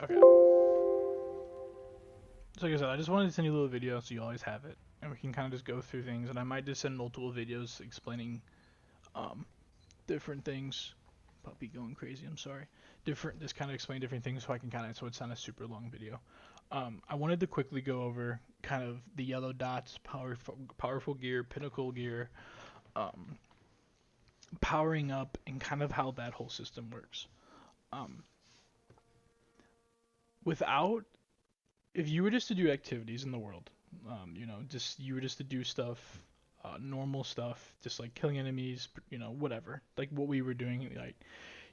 Okay. So like I said, I just wanted to send you a little video so you always have it, and we can kind of just go through things. And I might just send multiple videos explaining um, different things. Puppy going crazy. I'm sorry. Just kind of explain different things so I can kind of so it's not a super long video. I wanted to quickly go over kind of the yellow dots, powerful gear, pinnacle gear, um, powering up, and kind of how that whole system works. Um, without if you were just to do activities in the world, just you were just to do stuff, normal stuff, just like killing enemies, whatever, like what we were doing, like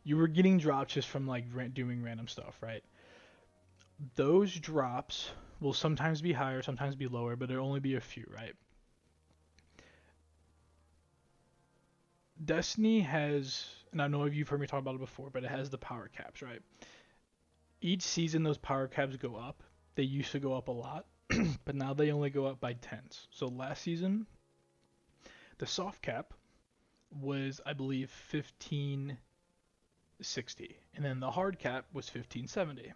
you were getting drops just from like doing random stuff, right? Those drops will sometimes be higher, sometimes be lower, but there'll only be a few, right? Destiny has, and I know you've heard me talk about it before, but it has the power caps, right? Each season, those power caps go up. They used to go up a lot, but now they only go up by tens. So last season, the soft cap was, I believe, 1560, and then the hard cap was 1570.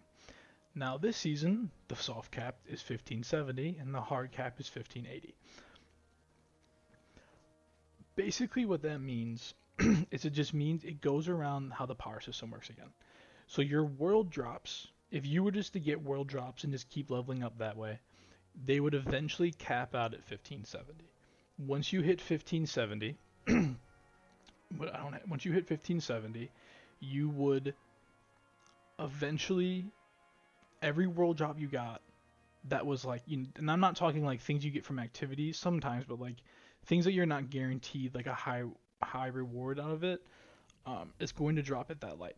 Now this season, the soft cap is 1570, and the hard cap is 1580. Basically, what that means is it just means it goes around how the power system works again. So your world drops, if you were just to get world drops and just keep leveling up that way, they would eventually cap out at 1570. Once you hit 1570, but I don't. Once you hit 1570, you would eventually every world drop you got that was like, and I'm not talking like things you get from activities sometimes, but like things that you're not guaranteed like a high reward out of it. It's going to drop at that light.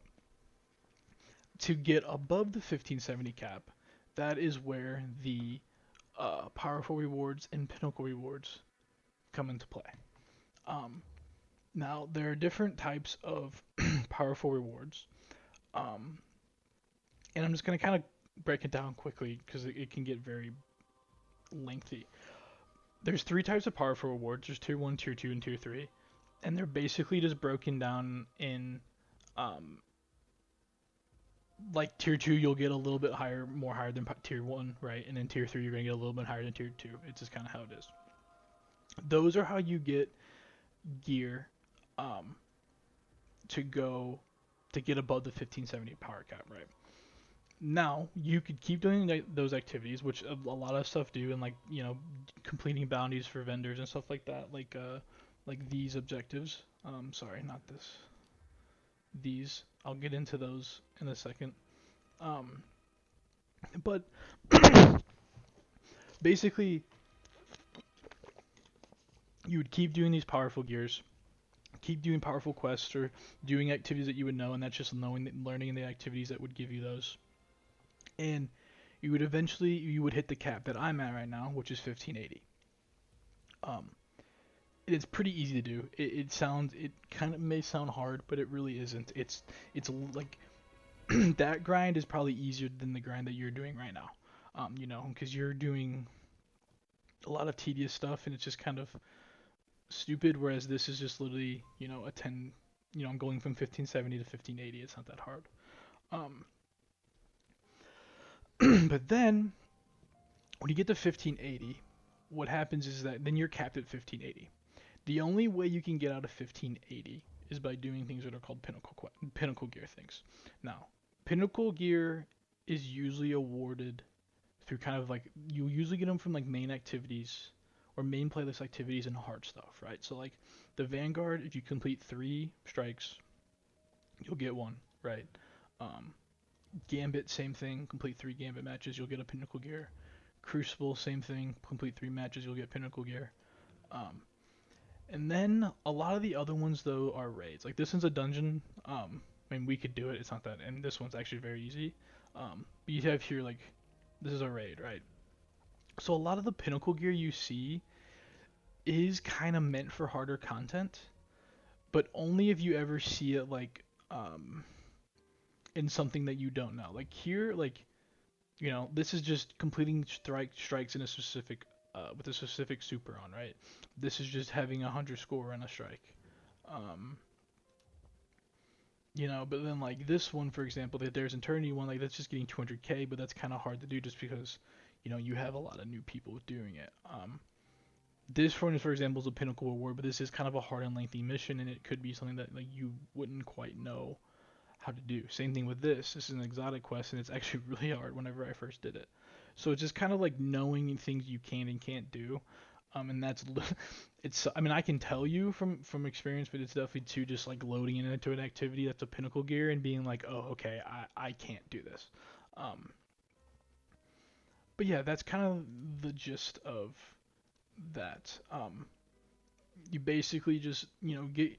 To get above the 1570 cap, that is where the powerful rewards and pinnacle rewards come into play. Um, Now there are different types of powerful rewards, um, and I'm just gonna kind of break it down quickly because it can get very lengthy. There's three types of powerful rewards. There's tier one, tier two, and tier three, and they're basically just broken down in, um, like tier two, you'll get a little bit higher, more higher than tier one, right? And then tier three, you're gonna get a little bit higher than tier two. It's just kind of how it is. Those are how you get gear, um, to go to get above the 1570 power cap, right? Now you could keep doing those activities, which a lot of stuff do, and like completing bounties for vendors and stuff like that, like these objectives. Sorry, not this. These. I'll get into those in a second. Um, but basically, you would keep doing these powerful gears, keep doing powerful quests or doing activities that you would know, and that's just learning the activities that would give you those. And you would hit the cap that I'm at right now, which is 1580. Um, it's pretty easy to do. It kind of may sound hard, but it really isn't. It's like that grind is probably easier than the grind that you're doing right now. Because you're doing a lot of tedious stuff and it's just kind of stupid. Whereas this is just literally a 10. I'm going from 1570 to 1580. It's not that hard. Um, but then when you get to 1580, what happens is that then you're capped at 1580. The only way you can get out of 1580 is by doing things that are called pinnacle gear things. Now, pinnacle gear is usually awarded through kind of like you usually get them from like main activities or main playlist activities and hard stuff, right? So like the Vanguard, if you complete 3 strikes, you'll get one, right? Um, Gambit, same thing. Complete 3 Gambit matches, you'll get a pinnacle gear. Crucible, same thing. Complete 3 matches, you'll get pinnacle gear. Um, And then a lot of the other ones though are raids. Like this one's a dungeon. I mean we could do it. It's not that, and this one's actually very easy. But you have here like this is a raid, right? So a lot of the pinnacle gear you see is kind of meant for harder content, but only if you ever see it like in something that you don't know. Like here, like this is just completing strikes in a specific with a specific super on, right? This is just having a 100 score on a strike. Um, But then like this one, for example, that there's eternity one, like that's just getting 200k, but that's kind of hard to do just because, you have a lot of new people doing it. This one, for example, is a Pinnacle reward, but this is kind of a hard and lengthy mission, and it could be something that like you wouldn't quite know how to do. Same thing with this. This is an exotic quest, and it's actually really hard whenever I first did it. So it's just kind of like knowing things you can and can't do. And that's it's. I mean, I can tell you from experience, but it's definitely too just like loading it into an activity that's a Pinnacle gear and being like, oh, okay, I can't do this. Um, but yeah, that's kind of the gist of that. You basically just get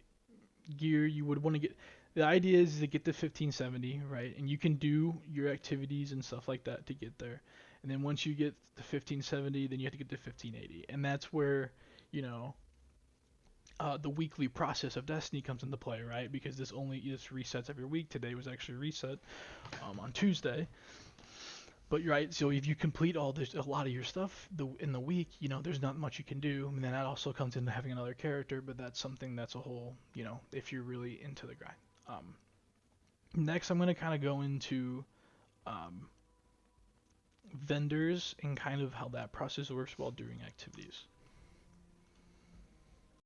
gear you would want to get. The idea is to get to 1570, right? And you can do your activities and stuff like that to get there. And then once you get to 1570, then you have to get to 1580, and that's where you know the weekly process of Destiny comes into play, right? Because this resets every week. Today was actually reset on Tuesday. But you're right. So if you complete a lot of your stuff in the week, there's not much you can do. And then that also comes into having another character, but that's something that's a whole, if you're really into the grind. Next, I'm gonna kind of go into um, vendors and kind of how that process works while doing activities.